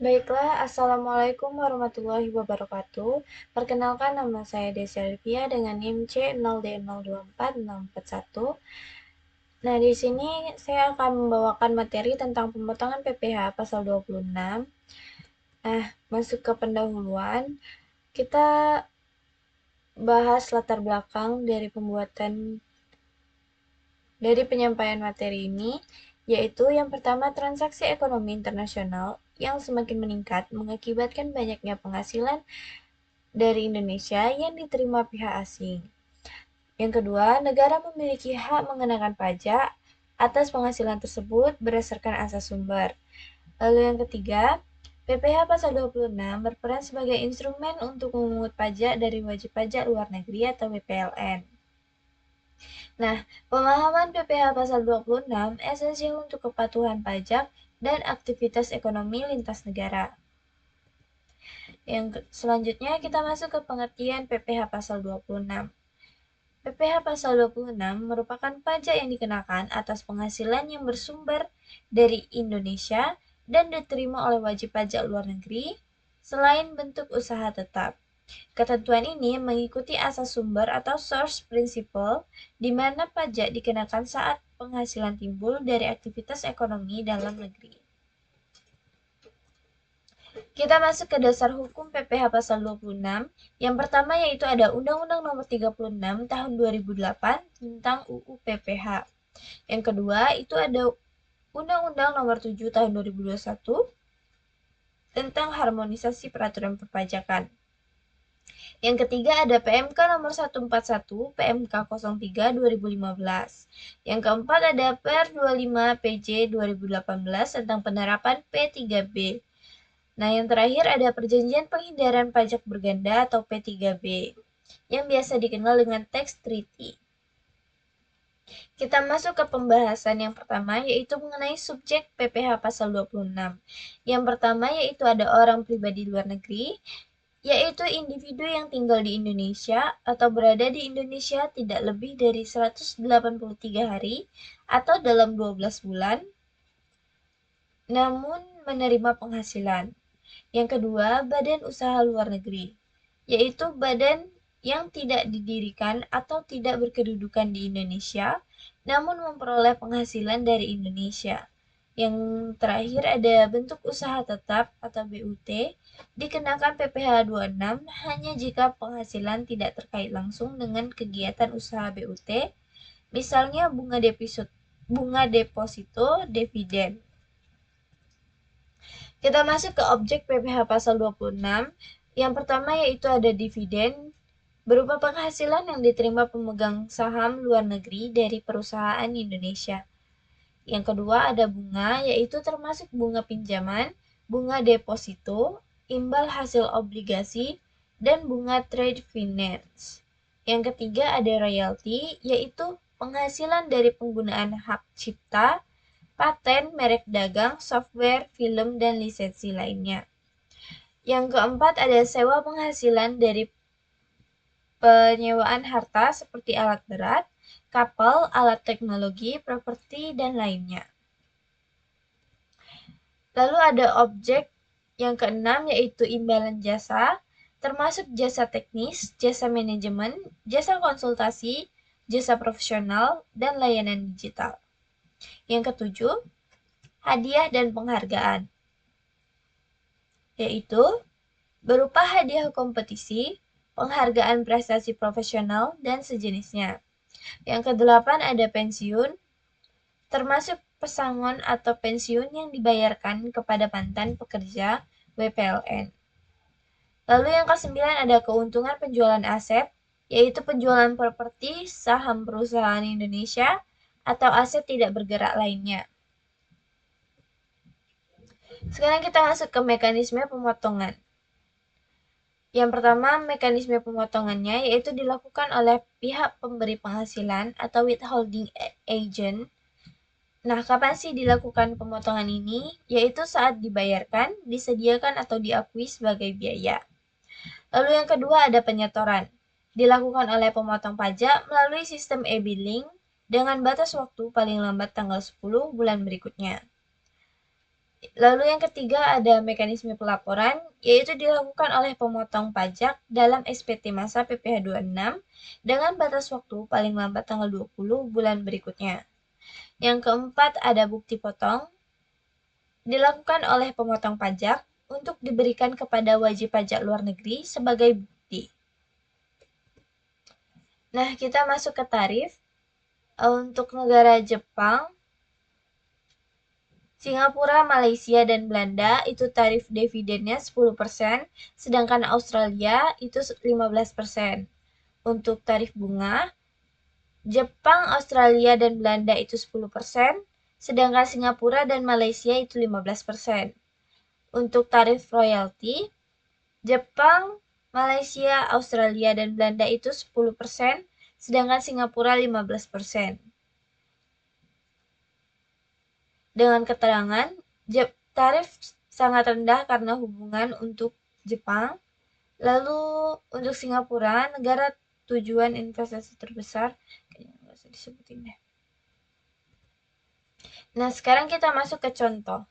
Baiklah, Assalamualaikum warahmatullahi wabarakatuh. Perkenalkan, nama saya Desi Alvia dengan NIM C0D02461. Nah, di sini saya akan membawakan materi tentang pemotongan PPh pasal 26. Nah, masuk ke pendahuluan, kita bahas latar belakang dari penyampaian materi ini, yaitu yang pertama, transaksi ekonomi internasional yang semakin meningkat mengakibatkan banyaknya penghasilan dari Indonesia yang diterima pihak asing. Yang kedua, negara memiliki hak mengenakan pajak atas penghasilan tersebut berdasarkan asas sumber. Lalu yang ketiga, PPh pasal 26 berperan sebagai instrumen untuk memungut pajak dari wajib pajak luar negeri atau WPLN. Nah, pemahaman PPh pasal 26 esensial untuk kepatuhan pajak dan aktivitas ekonomi lintas negara. Yang selanjutnya kita masuk ke pengertian PPh pasal 26. PPh pasal 26 merupakan pajak yang dikenakan atas penghasilan yang bersumber dari Indonesia dan diterima oleh wajib pajak luar negeri selain bentuk usaha tetap. Ketentuan ini mengikuti asas sumber atau source principle, di mana pajak dikenakan saat penghasilan timbul dari aktivitas ekonomi dalam negeri. Kita masuk ke dasar hukum PPh pasal 26. Yang pertama yaitu ada Undang-Undang Nomor 36 Tahun 2008 tentang UU PPh. Yang kedua itu ada Undang-Undang Nomor 7 Tahun 2021 tentang harmonisasi peraturan perpajakan. Yang ketiga ada PMK nomor 141 PMK 03 2015. Yang keempat ada Per 25 PJ 2018 tentang penerapan P3B. Nah, yang terakhir ada Perjanjian Penghindaran Pajak Berganda atau P3B, yang biasa dikenal dengan Tax Treaty. Kita masuk ke pembahasan yang pertama, yaitu mengenai subjek PPh pasal 26. Yang pertama yaitu ada orang pribadi luar negeri, yaitu individu yang tinggal di Indonesia atau berada di Indonesia tidak lebih dari 183 hari atau dalam 12 bulan, namun menerima penghasilan. Yang kedua, badan usaha luar negeri, yaitu badan yang tidak didirikan atau tidak berkedudukan di Indonesia, namun memperoleh penghasilan dari Indonesia. Yang terakhir ada bentuk usaha tetap atau BUT, dikenakan PPh 26 hanya jika penghasilan tidak terkait langsung dengan kegiatan usaha BUT, misalnya bunga deposito, dividen. Kita masuk ke objek PPh pasal 26. Yang pertama yaitu ada dividen, berupa penghasilan yang diterima pemegang saham luar negeri dari perusahaan Indonesia. Yang kedua ada bunga, yaitu termasuk bunga pinjaman, bunga deposito, imbal hasil obligasi, dan bunga trade finance. Yang ketiga ada royalti, yaitu penghasilan dari penggunaan hak cipta, paten, merek dagang, software, film, dan lisensi lainnya. Yang keempat ada sewa penghasilan dari penyewaan harta seperti alat berat, kapal, alat teknologi, properti, dan lainnya. Lalu ada objek yang keenam yaitu imbalan jasa, termasuk jasa teknis, jasa manajemen, jasa konsultasi, jasa profesional, dan layanan digital. Yang ketujuh, hadiah dan penghargaan, yaitu berupa hadiah kompetisi, penghargaan prestasi profesional, dan sejenisnya. Yang kedelapan ada pensiun, termasuk pesangon atau pensiun yang dibayarkan kepada mantan pekerja WPLN. Lalu yang kesembilan ada keuntungan penjualan aset, yaitu penjualan properti, saham perusahaan Indonesia, atau aset tidak bergerak lainnya. Sekarang kita masuk ke mekanisme pemotongan. Yang pertama, mekanisme pemotongannya yaitu dilakukan oleh pihak pemberi penghasilan atau withholding agent. Nah, kapan sih dilakukan pemotongan ini? Yaitu saat dibayarkan, disediakan atau diakui sebagai biaya. Lalu yang kedua ada penyetoran. Dilakukan oleh pemotong pajak melalui sistem e-billing dengan batas waktu paling lambat tanggal 10 bulan berikutnya. Lalu yang ketiga ada mekanisme pelaporan, yaitu dilakukan oleh pemotong pajak dalam SPT masa PPh 26 dengan batas waktu paling lambat tanggal 20 bulan berikutnya. Yang keempat ada bukti potong, dilakukan oleh pemotong pajak untuk diberikan kepada wajib pajak luar negeri sebagai bukti. Nah, kita masuk ke tarif. Untuk negara Jepang, Singapura, Malaysia, dan Belanda itu tarif dividennya 10%, sedangkan Australia itu 15%. Untuk tarif bunga, Jepang, Australia, dan Belanda itu 10%, sedangkan Singapura dan Malaysia itu 15%. Untuk tarif royalti, Jepang, Malaysia, Australia, dan Belanda itu 10%, sedangkan Singapura 15%. Dengan keterangan, tarif sangat rendah karena hubungan untuk Jepang. Lalu untuk Singapura, negara tujuan investasi terbesar, kayaknya nggak usah disebutin deh. Nah, sekarang kita masuk ke contoh.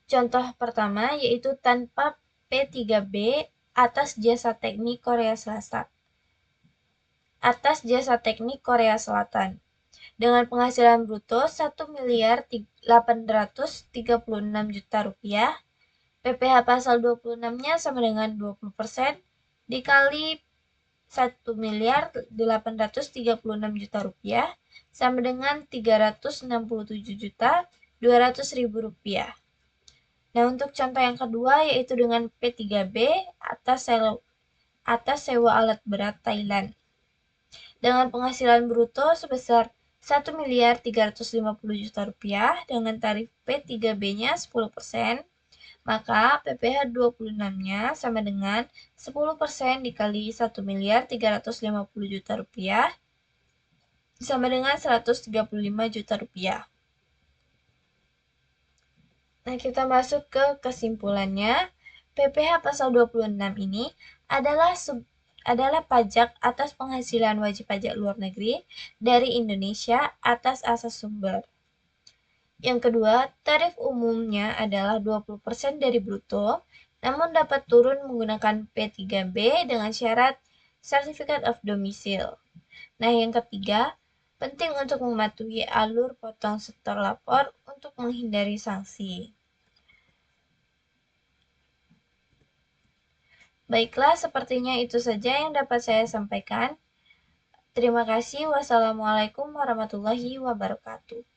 Contoh pertama yaitu tanpa P3B atas jasa teknik Korea Selatan. Atas jasa teknik Korea Selatan. Dengan penghasilan bruto 1.836 juta rupiah, PPh pasal 26-nya sama dengan 20% dikali 1.836 juta rupiah sama dengan 367.200.000 rupiah. Nah, untuk contoh yang kedua yaitu dengan P3B atas sewa alat berat Thailand. Dengan penghasilan bruto sebesar 1.350 juta rupiah dengan tarif P3B-nya 10%, maka PPh 26-nya sama dengan 10% dikali 1.350 juta rupiah sama dengan 135 juta rupiah. Nah, kita masuk ke kesimpulannya. PPh pasal 26 ini adalah pajak atas penghasilan wajib pajak luar negeri dari Indonesia atas asas sumber. Yang kedua, tarif umumnya adalah 20% dari bruto, namun dapat turun menggunakan P3B dengan syarat Certificate of Domicile. Nah, yang ketiga, penting untuk mematuhi alur potong setor lapor untuk menghindari sanksi. Baiklah, sepertinya itu saja yang dapat saya sampaikan. Terima kasih. Wassalamualaikum warahmatullahi wabarakatuh.